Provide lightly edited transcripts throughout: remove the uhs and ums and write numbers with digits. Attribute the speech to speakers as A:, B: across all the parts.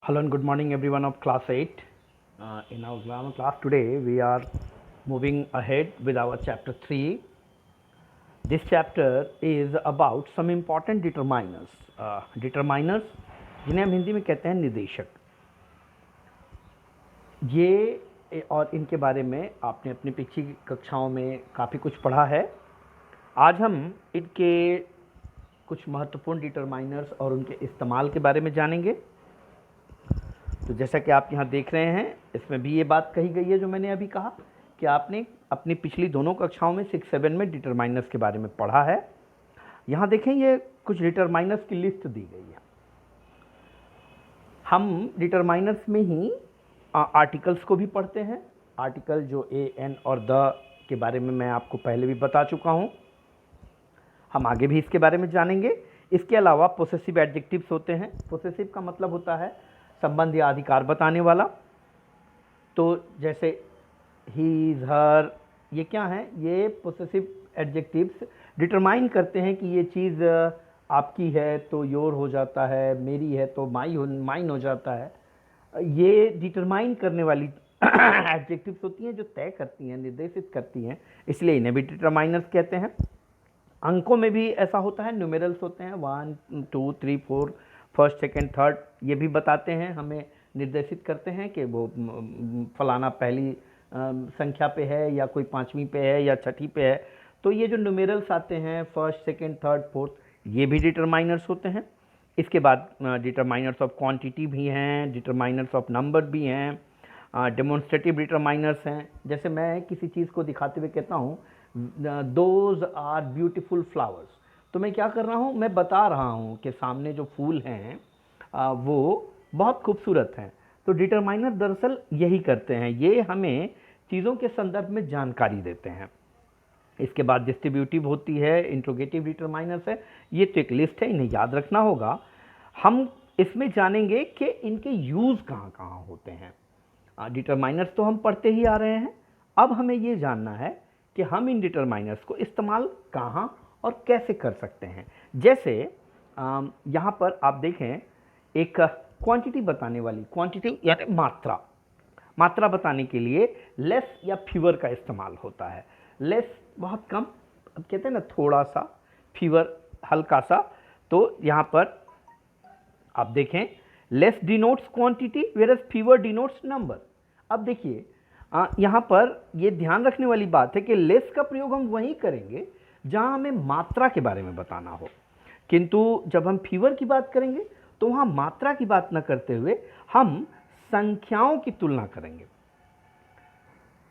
A: Hello and good morning everyone of class 8. In our grammar class today we are moving ahead with our chapter 3. This chapter is about some important determiners. Determiners जिन्हें हम हिंदी में कहते हैं निर्देशक। ये और इनके बारे में आपने अपनी पिछली कक्षाओं में काफ़ी कुछ पढ़ा है। आज हम इनके कुछ महत्वपूर्ण डिटरमाइनर्स और उनके इस्तेमाल के बारे में जानेंगे। तो जैसा कि आप यहाँ देख रहे हैं, इसमें भी ये बात कही गई है जो मैंने अभी कहा कि आपने अपनी पिछली दोनों कक्षाओं में 6-7 में डिटरमाइनर्स के बारे में पढ़ा है। यहाँ देखें, ये कुछ डिटरमाइनर्स की लिस्ट दी गई है। हम डिटरमाइनर्स में ही आर्टिकल्स को भी पढ़ते हैं। आर्टिकल जो ए, एन और द के बारे में मैं आपको पहले भी बता चुका हूँ। हम आगे भी इसके बारे में जानेंगे। इसके अलावा पोसेसिव एडजेक्टिव्स होते हैं। पोसेसिव का मतलब होता है संबंध या अधिकार बताने वाला। तो जैसे हीज, हर, ये क्या है? ये पोसेसिव एडजेक्टिव्स डिटरमाइन करते हैं कि ये चीज़ आपकी है तो योर हो जाता है, मेरी है तो माइन हो जाता है। ये डिटरमाइन करने वाली एडजेक्टिव्स होती हैं जो तय करती हैं, निर्देशित करती हैं, इसलिए इन्हें भी डिटरमाइनर्स कहते हैं। अंकों में भी ऐसा होता है, न्यूमेरल्स होते हैं 1, 2, 3, 4, फर्स्ट, सेकंड, थर्ड, ये भी बताते हैं, हमें निर्देशित करते हैं कि वो फलाना पहली संख्या पे है या कोई पाँचवीं पे है या छठी पे है। तो ये जो न्यूमेरल्स आते हैं फर्स्ट, सेकंड, थर्ड, फोर्थ, ये भी डिटरमाइनर्स होते हैं। इसके बाद डिटरमाइनर्स ऑफ क्वांटिटी भी हैं, डिटरमाइनर्स ऑफ नंबर भी हैं, डेमोन्स्ट्रेटिव डिटरमाइनर्स हैं। जैसे मैं किसी चीज़ को दिखाते हुए कहता हूँ दोज आर ब्यूटीफुल फ्लावर्स, तो मैं क्या कर रहा हूँ? मैं बता रहा हूँ कि सामने जो फूल हैं वो बहुत खूबसूरत हैं। तो डिटरमाइनर दरअसल यही करते हैं, ये हमें चीज़ों के संदर्भ में जानकारी देते हैं। इसके बाद डिस्ट्रीब्यूटिव होती है, इंट्रोगेटिव डिटरमाइनर्स है। ये तो एक लिस्ट है, इन्हें याद रखना होगा। हम इसमें जानेंगे कि इनके यूज़ कहाँ कहाँ होते हैं। डिटरमाइनर्स तो हम पढ़ते ही आ रहे हैं। अब हमें ये जानना है कि हम इन डिटरमाइनर्स को इस्तेमाल कहाँ और कैसे कर सकते हैं। जैसे यहाँ पर आप देखें, एक क्वांटिटी बताने वाली, क्वांटिटी यानी मात्रा बताने के लिए लेस या फीवर का इस्तेमाल होता है। लेस बहुत कम, अब कहते हैं ना थोड़ा सा, फीवर हल्का सा। तो यहाँ पर आप देखें, less denotes quantity whereas fever denotes number. अब देखिए यहाँ पर ये ध्यान रखने वाली बात है कि लेस का प्रयोग हम वहीं करेंगे जहाँ हमें मात्रा के बारे में बताना हो, किंतु जब हम फीवर की बात करेंगे तो वहाँ मात्रा की बात न करते हुए हम संख्याओं की तुलना करेंगे।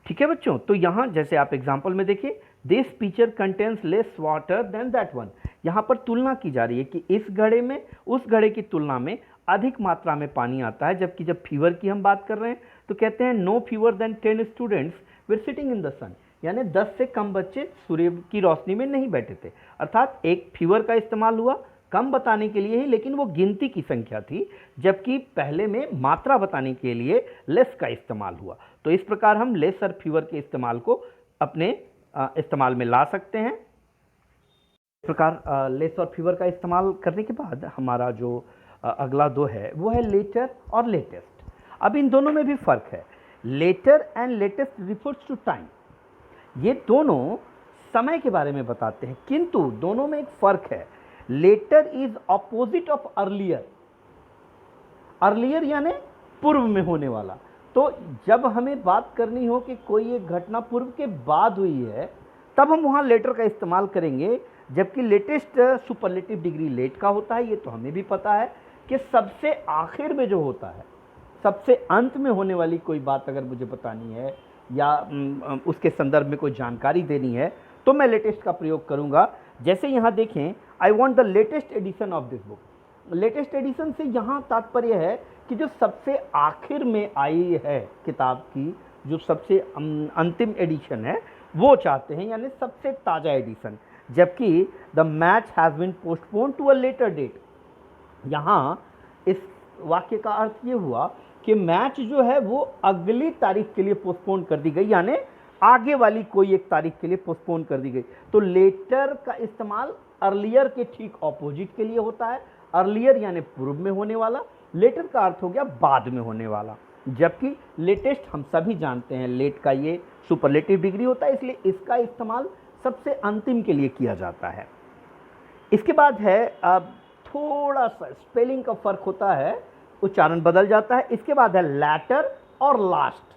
A: ठीक है बच्चों? तो यहाँ जैसे आप एग्जाम्पल में देखिए, this picture contains less water than that one. यहाँ पर तुलना की जा रही है कि इस घड़े में उस घड़े की तुलना में अधिक मात्रा में पानी आता है। जबकि जब फीवर की हम बात कर रहे हैं तो कहते हैं no fewer than 10 students were sitting in the sun, यानी 10 से कम बच्चे सूर्य की रोशनी में नहीं बैठे थे। अर्थात एक फीवर का इस्तेमाल हुआ कम बताने के लिए ही, लेकिन वो गिनती की संख्या थी, जबकि पहले में मात्रा बताने के लिए लेस का इस्तेमाल हुआ। तो इस प्रकार हम लेस और फीवर के इस्तेमाल को अपने इस्तेमाल में ला सकते हैं। इस प्रकार लेस और फीवर का इस्तेमाल करने के बाद हमारा जो अगला दो है वो है लेटर और लेटेस्ट। अब इन दोनों में भी फर्क है। Later and latest refers to time, ये दोनों समय के बारे में बताते हैं, किंतु दोनों में एक फर्क है। Later is opposite of earlier. Earlier यानी पूर्व में होने वाला। तो जब हमें बात करनी हो कि कोई एक घटना पूर्व के बाद हुई है, तब हम वहाँ लेटर का इस्तेमाल करेंगे। जबकि लेटेस्ट सुपरलेटिव डिग्री लेट का होता है, ये तो हमें भी पता है कि सबसे आखिर में जो होता है, सबसे अंत में होने वाली कोई बात अगर मुझे बतानी है या उसके संदर्भ में कोई जानकारी देनी है तो मैं लेटेस्ट का प्रयोग करूंगा। जैसे यहाँ देखें, I want the latest edition of this book. Latest edition से यहाँ तात्पर्य है कि जो सबसे आखिर में आई है किताब की, जो सबसे अंतिम एडिशन है वो चाहते हैं, यानी सबसे ताज़ा एडिशन। जबकि the match has been postpone to a later date, यहाँ इस वाक्य का अर्थ ये हुआ कि मैच जो है वो अगली तारीख के लिए पोस्टपोन कर दी गई, यानी आगे वाली कोई एक तारीख के लिए पोस्टपोन कर दी गई। तो लेटर का इस्तेमाल अर्लियर के ठीक ऑपोजिट के लिए होता है। अर्लियर यानी पूर्व में होने वाला, लेटर का अर्थ हो गया बाद में होने वाला, जबकि लेटेस्ट हम सभी जानते हैं लेट का ये सुपरलेटिव डिग्री होता है, इसलिए इसका इस्तेमाल सबसे अंतिम के लिए किया जाता है। इसके बाद है, अब थोड़ा सा स्पेलिंग का फर्क होता है, उच्चारण बदल जाता है। इसके बाद है लैटर और last.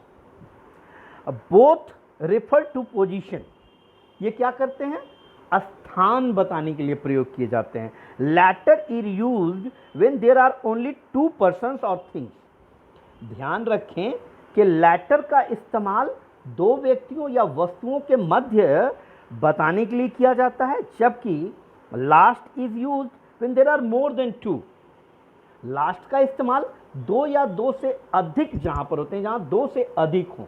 A: Both refer to position, ये क्या करते हैं, स्थान बताने के लिए प्रयोग किए जाते हैं। Latter is used when there are only two persons और थिंग्स। ध्यान रखें कि लैटर का इस्तेमाल दो व्यक्तियों या वस्तुओं के मध्य बताने के लिए किया जाता है, जबकि last is used when there are more than two. Last का इस्तेमाल दो या दो से अधिक जहां पर होते हैं, जहां दो से अधिक हों,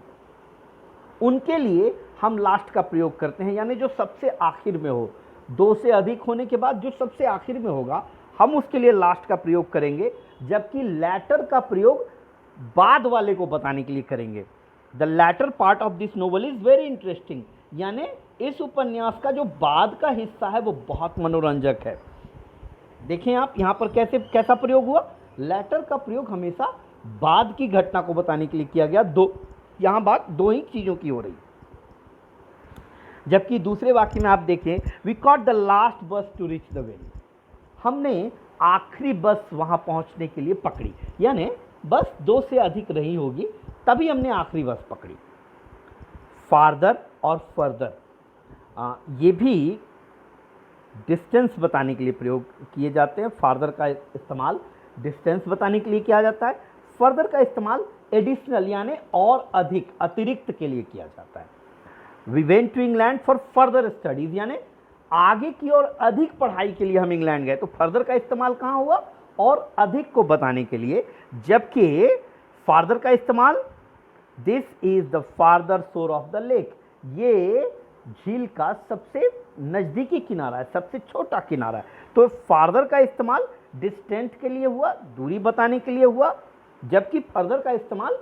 A: उनके लिए हम लास्ट का प्रयोग करते हैं, यानी जो सबसे आखिर में हो। दो से अधिक होने के बाद जो सबसे आखिर में होगा हम उसके लिए लास्ट का प्रयोग करेंगे, जबकि लैटर का प्रयोग बाद वाले को बताने के लिए करेंगे। The latter part of this novel is very interesting, यानी इस उपन्यास का जो बाद का हिस्सा है वो बहुत मनोरंजक है। देखें आप यहाँ पर कैसा प्रयोग हुआ, लैटर का प्रयोग हमेशा बाद की घटना को बताने के लिए किया गया। यहाँ बात दो ही चीजों की हो रही, जबकि दूसरे वाक्य में आप देखें, वी कॉट द लास्ट बस टू रीच द वैली। हमने आखिरी बस वहां पहुंचने के लिए पकड़ी, यानी बस दो से अधिक रही होगी तभी हमने आखिरी बस पकड़ी। फार्दर और फर्दर, ये भी डिस्टेंस बताने के लिए प्रयोग किए जाते हैं। फार्दर का इस्तेमाल डिस्टेंस बताने के लिए किया जाता है, फर्दर का इस्तेमाल एडिशनल यानी और अधिक, अतिरिक्त के लिए किया जाता है। We went to England for further studies, यानी आगे की और अधिक पढ़ाई के लिए हम इंग्लैंड गए, तो फर्दर का इस्तेमाल कहाँ हुआ, और अधिक को बताने के लिए, जबकि फार्दर का इस्तेमाल दिस इज द फार्दर शोर ऑफ द लेक, ये झील का सबसे नजदीकी किनारा है, सबसे छोटा किनारा है। तो फार्दर का इस्तेमाल डिस्टेंट के लिए हुआ, दूरी बताने के लिए हुआ, जबकि फर्दर का इस्तेमाल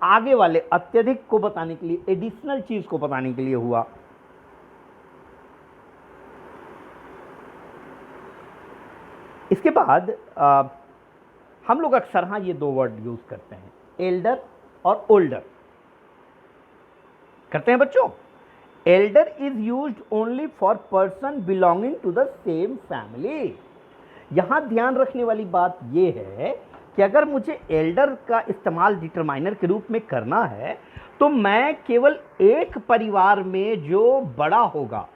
A: आगे वाले अत्यधिक को बताने के लिए, एडिशनल चीज को बताने के लिए हुआ। इसके बाद हम लोग अक्सर हाँ ये दो वर्ड यूज करते हैं, एल्डर और ओल्डर करते हैं बच्चों। Elder is used only for person belonging to the same family. यहां ध्यान रखने वाली बात यह है कि अगर मुझे एल्डर का इस्तेमाल डिटरमाइनर के रूप में करना है तो मैं केवल एक परिवार में जो बड़ा होगा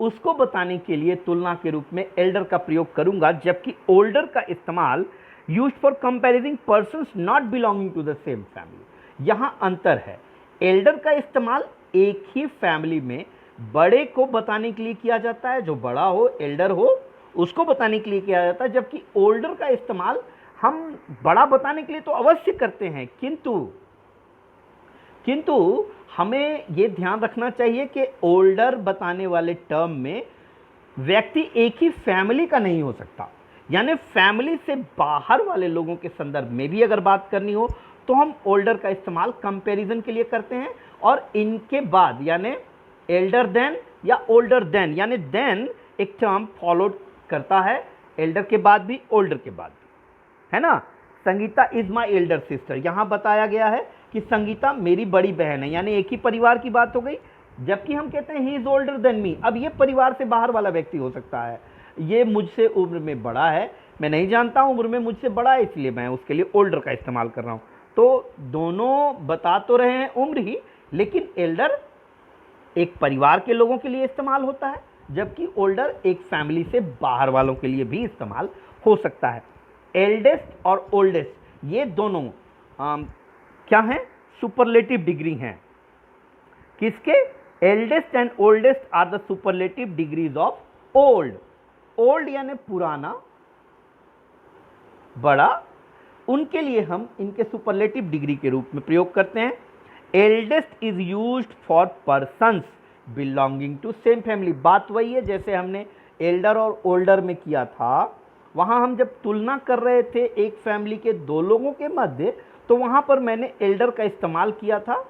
A: उसको बताने के लिए तुलना के रूप में एल्डर का प्रयोग करूंगा, जबकि ओल्डर का इस्तेमाल used for comparing persons not belonging to the same family. यहां अंतर है, एल्डर का इस्तेमाल एक ही फैमिली में बड़े को बताने के लिए किया जाता है, जो बड़ा हो, एल्डर हो, उसको बताने के लिए किया जाता है, जबकि ओल्डर का इस्तेमाल हम बड़ा बताने के लिए तो अवश्य करते हैं, किंतु हमें यह ध्यान रखना चाहिए कि ओल्डर बताने वाले टर्म में व्यक्ति एक ही फैमिली का नहीं हो सकता, यानी फैमिली से बाहर वाले लोगों के संदर्भ में भी अगर बात करनी हो तो हम ओल्डर का इस्तेमाल कंपैरिजन के लिए करते हैं, और इनके बाद यानी एल्डर देन या ओल्डर देन, यानी देन एक टर्म फॉलोड करता है एल्डर के बाद भी, ओल्डर के बाद भी, है ना। Sangeeta is my elder sister, यहां बताया गया है कि संगीता मेरी बड़ी बहन है, यानी एक ही परिवार की बात हो गई, जबकि हम कहते हैं he is older than me. अब ये परिवार से बाहर वाला व्यक्ति हो सकता है, ये मुझसे उम्र में बड़ा है, मैं नहीं जानता हूं उम्र में मुझसे बड़ा है, इसलिए मैं उसके लिए ओल्डर का इस्तेमाल कर रहा हूं। तो दोनों बता तो रहे हैं उम्र ही, लेकिन एल्डर एक परिवार के लोगों के लिए इस्तेमाल होता है, जबकि ओल्डर एक फैमिली से बाहर वालों के लिए भी इस्तेमाल हो सकता है। एल्डेस्ट और ओल्डेस्ट ये दोनों क्या हैं, सुपरलेटिव डिग्री हैं। किसके, eldest and oldest are the superlative degrees of old. Old यानी पुराना, बड़ा, उनके लिए हम इनके सुपरलेटिव डिग्री के रूप में प्रयोग करते हैं। Eldest is used for persons belonging to same family. बात वही है जैसे हमने एल्डर और ओल्डर में किया था, वहां हम जब तुलना कर रहे थे एक फैमिली के दो लोगों के मध्य, तो वहां पर मैंने एल्डर का इस्तेमाल किया था,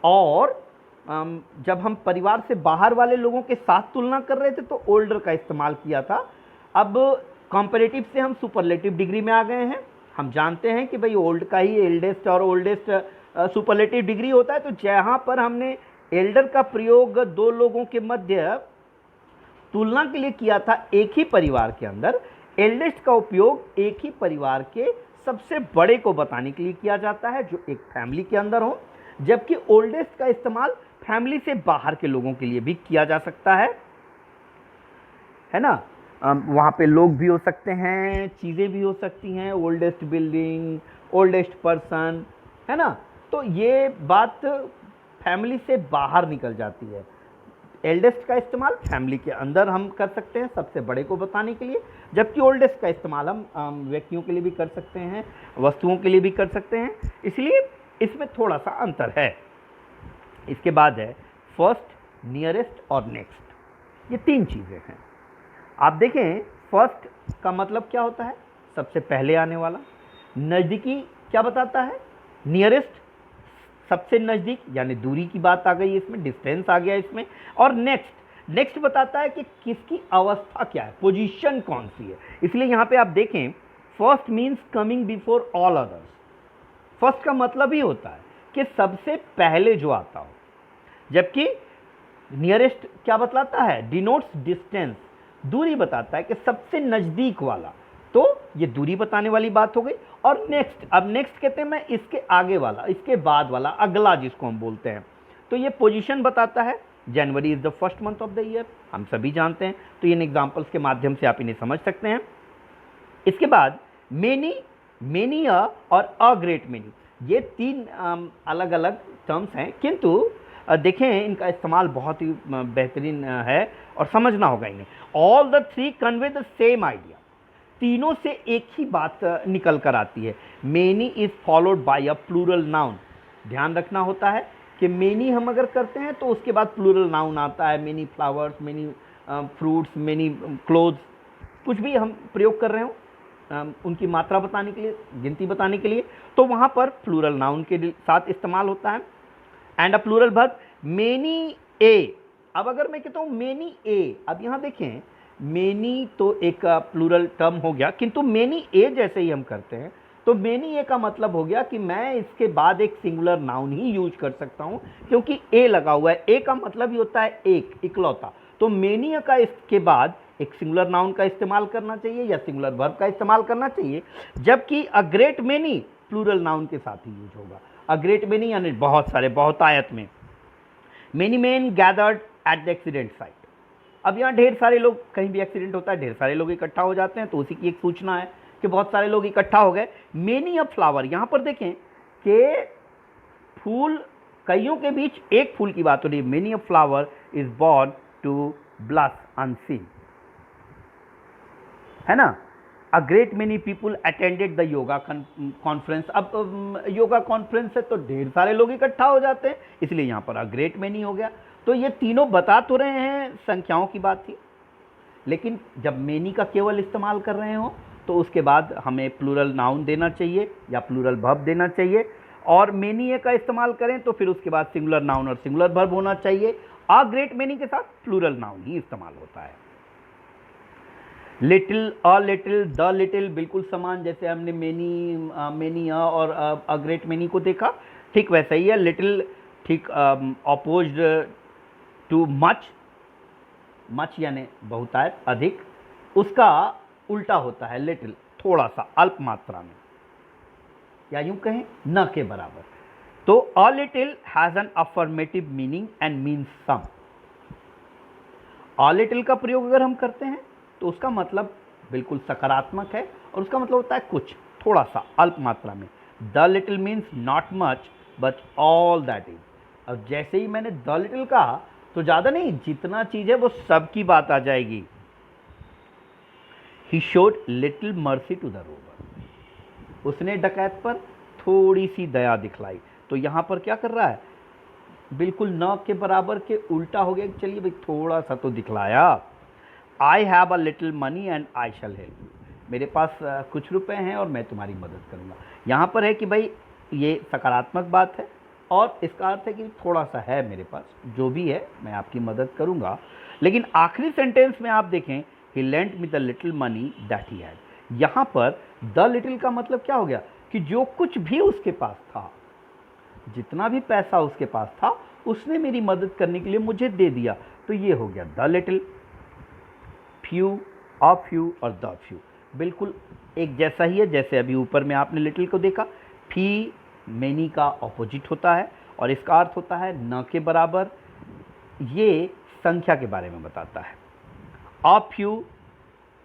A: और जब हम परिवार से बाहर वाले लोगों के साथ तुलना कर रहे थे तो ओल्डर का इस्तेमाल किया था। अब कंपैरेटिव से हम सुपरलेटिव डिग्री में आ गए हैं, हम जानते हैं कि भाई ओल्ड का ही एल्डेस्ट और ओल्डेस्ट सुपरलेटिव डिग्री होता है। तो जहां पर हमने एल्डर का प्रयोग दो लोगों के मध्य तुलना के लिए किया था एक ही परिवार के अंदर, एल्डेस्ट का उपयोग एक ही परिवार के सबसे बड़े को बताने के लिए किया जाता है जो एक फैमिली के अंदर हो, जबकि ओल्डेस्ट का इस्तेमाल फैमिली से बाहर के लोगों के लिए भी किया जा सकता है ना। वहाँ पे लोग भी हो सकते हैं, चीज़ें भी हो सकती हैं, ओल्डेस्ट बिल्डिंग, ओल्डेस्ट पर्सन, है ना। तो ये बात फैमिली से बाहर निकल जाती है। एल्डेस्ट का इस्तेमाल फैमिली के अंदर हम कर सकते हैं सबसे बड़े को बताने के लिए, जबकि ओल्डेस्ट का इस्तेमाल हम व्यक्तियों के लिए भी कर सकते हैं, वस्तुओं के लिए भी कर सकते हैं। इसलिए इसमें थोड़ा सा अंतर है। इसके बाद है फर्स्ट, नियरेस्ट और नेक्स्ट। ये तीन चीज़ें हैं। आप देखें, फर्स्ट का मतलब क्या होता है? सबसे पहले आने वाला। नज़दीकी क्या बताता है? नियरेस्ट, सबसे नज़दीक, यानी दूरी की बात आ गई इसमें, डिस्टेंस आ गया इसमें। और नेक्स्ट, नेक्स्ट बताता है कि किसकी अवस्था क्या है, पोजीशन कौन सी है। इसलिए यहाँ पे आप देखें, first means coming before all others. First का मतलब ही होता है कि सबसे पहले जो आता हो, जबकि नियरेस्ट क्या बतलाता है? डिनोट्स डिस्टेंस, दूरी बताता है कि सबसे नज़दीक वाला। तो ये दूरी बताने वाली बात हो गई। और नेक्स्ट, अब नेक्स्ट कहते हैं मैं इसके आगे वाला, इसके बाद वाला, अगला जिसको हम बोलते हैं। तो ये पोजीशन बताता है। जनवरी is the first month of the year, हम सभी जानते हैं। तो इन एग्जांपल्स के माध्यम से आप इन्हें समझ सकते हैं। इसके बाद मेनी, मेनिया और अ ग्रेट मेनी, ये तीन अलग अलग टर्म्स हैं, किंतु देखें इनका इस्तेमाल बहुत ही बेहतरीन है और समझना होगा इन्हें। All the three convey the same idea, तीनों से एक ही बात निकल कर आती है। Many is followed by a plural noun. ध्यान रखना होता है कि मेनी हम अगर करते हैं तो उसके बाद प्लूरल नाउन आता है। Many flowers, many fruits, many clothes, कुछ भी हम प्रयोग कर रहे हो उनकी मात्रा बताने के लिए, गिनती बताने के लिए, तो वहाँ पर प्लूरल नाउन के साथ इस्तेमाल होता है। And a plural verb, many a. अब अगर मैं कहता हूँ मेनी ए, अब यहाँ देखें, मेनी तो एक प्लूरल टर्म हो गया, किंतु मेनी ए जैसे ही हम करते हैं तो मेनी ए का मतलब हो गया कि मैं इसके बाद एक सिंगुलर नाउन ही यूज कर सकता हूं, क्योंकि ए लगा हुआ है। ए का मतलब ही होता है एक, इकलौता। तो मेनी का इसके बाद एक सिंगुलर नाउन का इस्तेमाल करना चाहिए या सिंगुलर वर्ब का इस्तेमाल करना चाहिए, जबकि a great many plural noun के साथ ही यूज होगा। अ ग्रेट मेनी यानी बहुत सारे, बहुतायत में। Many main gathered at the accident site. अब यहाँ ढेर सारे लोग, कहीं भी एक्सीडेंट होता है ढेर सारे लोग इकट्ठा हो जाते हैं, तो उसी की एक सूचना है कि बहुत सारे लोग इकट्ठा हो गए। मेनी अ फ्लावर, यहाँ पर देखें कि फूल, कईयों के बीच एक फूल की बात हो रही है। Many a flower is born to blush unseen, है ना। A great many people attended the yoga conference. अब योगा कॉन्फ्रेंस है तो ढेर सारे लोग इकट्ठा हो जाते हैं, इसलिए यहाँ पर अ ग्रेट मेनी हो गया। तो ये तीनों बता तो रहे हैं संख्याओं की बात थी, लेकिन जब मेनी का केवल इस्तेमाल कर रहे हो तो उसके बाद हमें प्लूरल नाउन देना चाहिए या प्लूरल वर्ब देना चाहिए। और मेनी का इस्तेमाल करें तो फिर उसके बाद सिंगुलर नाउन और सिंगुलर वर्ब होना चाहिए। अ ग्रेट मेनी के साथ प्लूरल नाउन ही इस्तेमाल होता है। Little, a little, the little बिल्कुल समान, जैसे हमने मेनी, मेनी और अ ग्रेट मेनी को देखा, ठीक वैसा ही है। लिटिल ठीक अपोज्ड टू मच, मच यानी बहुतायत, अधिक, उसका उल्टा होता है लिटिल, थोड़ा सा, अल्प मात्रा में, या यूं कहें न के बराबर। तो a little has an affirmative meaning and means some. A little का प्रयोग अगर हम करते हैं तो उसका मतलब बिल्कुल सकारात्मक है और उसका मतलब होता है कुछ, थोड़ा सा, अल्प मात्रा में। The little means not much but all that is. अब जैसे ही मैंने द लिटिल कहा तो ज़्यादा नहीं, जितना चीज़ है वो सब की बात आ जाएगी। He showed little mercy to the robber. उसने डकैत पर थोड़ी सी दया दिखलाई। तो यहाँ पर क्या कर रहा है? बिल्कुल न के बराबर के उल्टा हो गया। चलिए भाई थोड़ा सा तो दिखलाया। I have a little money and I shell help you. मेरे पास कुछ रुपए हैं और मैं तुम्हारी मदद करूँगा। यहाँ पर है कि भाई ये सकारात्मक बात है और इसका अर्थ है कि थोड़ा सा है मेरे पास, जो भी है मैं आपकी मदद करूँगा। लेकिन आखिरी सेंटेंस में आप देखें, he lent me the little money that he had. यहाँ पर द लिटिल का मतलब क्या हो गया कि जो कुछ भी उसके पास था, जितना भी पैसा उसके पास था, उसने मेरी मदद करने के लिए मुझे दे दिया, तो ये हो गया the little. Few, a few और द फ्यू बिल्कुल एक जैसा ही है, जैसे अभी ऊपर में आपने लिटिल को देखा। फी मेनी का ऑपोजिट होता है और इसका अर्थ होता है न के बराबर, ये संख्या के बारे में बताता है। अ फ्यू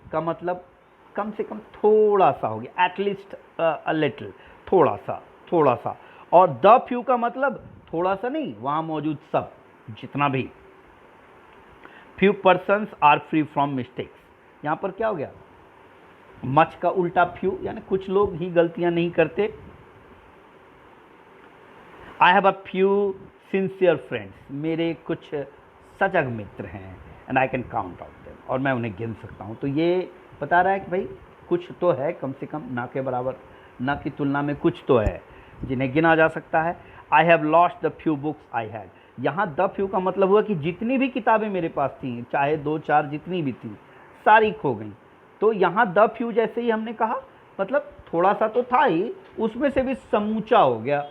A: का मतलब कम से कम थोड़ा सा हो गया, एटलीस्ट अ लिटिल, थोड़ा सा। और द फ्यू का मतलब थोड़ा सा नहीं, वहाँ मौजूद सब, जितना भी। Few persons are free from mistakes, यहाँ पर क्या हो गया, मच का उल्टा फ्यू, यानी कुछ लोग ही गलतियां नहीं करते। I have a few sincere friends, मेरे कुछ सजग मित्र हैं, and I can count out them, और मैं उन्हें गिन सकता हूँ। तो ये बता रहा है कि भाई कुछ तो है, कम से कम ना के बराबर, ना की तुलना में कुछ तो है जिन्हें गिना जा सकता है। I have lost the few books I had, यहाँ द फ्यू का मतलब हुआ कि जितनी भी किताबें मेरे पास थी, चाहे 2-4 जितनी भी थी, सारी खो गई। तो यहाँ द फ्यू जैसे ही हमने कहा, मतलब थोड़ा सा तो था ही, उसमें से भी समूचा हो गया।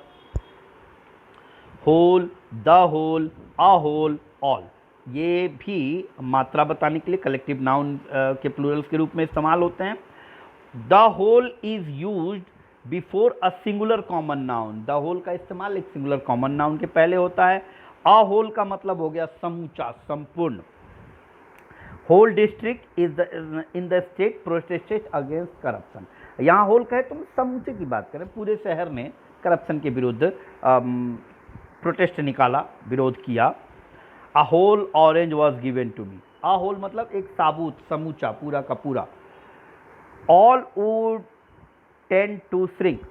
A: Whole, the whole, a whole, all, ये भी मात्रा बताने के लिए कलेक्टिव नाउन के प्लूरल्स के रूप में इस्तेमाल होते हैं। The whole is used before a singular common noun, the whole का इस्तेमाल एक सिंगुलर कॉमन नाउन के पहले होता है। अ होल का मतलब हो गया समूचा, संपूर्ण। Whole district is in the state protested against corruption, यहाँ होल कहे तो समूचे की बात करें, पूरे शहर ने करप्शन के विरुद्ध प्रोटेस्ट निकाला, विरोध किया। A whole orange was given to me, a whole मतलब एक साबुत, समूचा, पूरा का पूरा। All wood tend to shrink,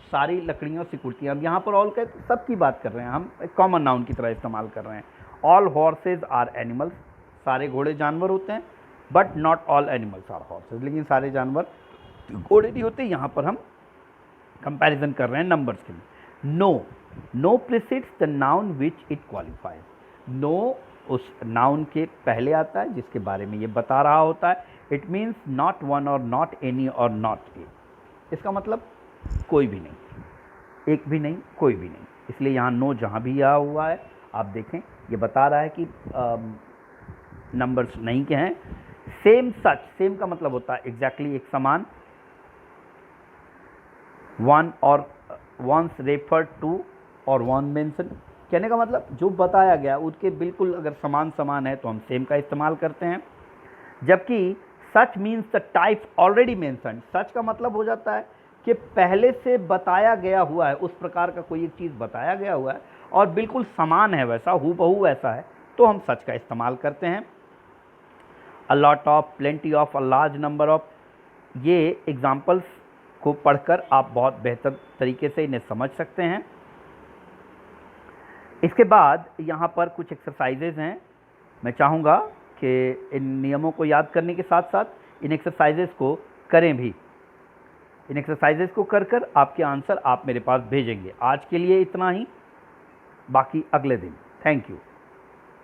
A: सारी लकड़ियाँ सिकुड़ती हैं। अब यहाँ पर ऑल का सबकी बात कर रहे हैं, हम एक कॉमन नाउन की तरह इस्तेमाल कर रहे हैं। ऑल हॉर्सेज आर एनिमल्स, सारे घोड़े जानवर होते हैं, but not all animals are horses, लेकिन सारे जानवर घोड़े नहीं होते। यहाँ पर हम कंपैरिजन कर रहे हैं नंबर्स के लिए। No, no precedes the noun which it qualifies, no उस नाउन के पहले आता है जिसके बारे में ये बता रहा होता है। इट मीन्स नॉट वन और नॉट एनी और नॉट ए, इसका मतलब कोई भी नहीं, एक भी नहीं, कोई भी नहीं। इसलिए यहाँ नो जहाँ भी आया हुआ है, आप देखें ये बता रहा है कि नंबर्स नहीं के हैं। सेम सच, सेम का मतलब होता है एग्जैक्टली, एक समान। वन और वंस रेफर टू और वन मेंशन, कहने का मतलब जो बताया गया उसके बिल्कुल अगर समान समान है तो हम सेम का इस्तेमाल करते हैं। जबकि such means the type already mention, such का मतलब हो जाता है कि पहले से बताया गया हुआ है, उस प्रकार का कोई एक चीज़ बताया गया हुआ है और बिल्कुल समान है, वैसा हूबहू वैसा है, तो हम सच का इस्तेमाल करते हैं। A lot of, plenty of, a large number of, ये एग्जाम्पल्स को पढ़कर आप बहुत बेहतर तरीके से इन्हें समझ सकते हैं। इसके बाद यहाँ पर कुछ एक्सरसाइजेज हैं, मैं चाहूँगा कि इन नियमों को याद करने के साथ साथ इन एक्सरसाइजेज को करें भी। इन एक्सरसाइजेज को कर आपके आंसर आप मेरे पास भेजेंगे। आज के लिए इतना ही, बाकी अगले दिन। Thank you.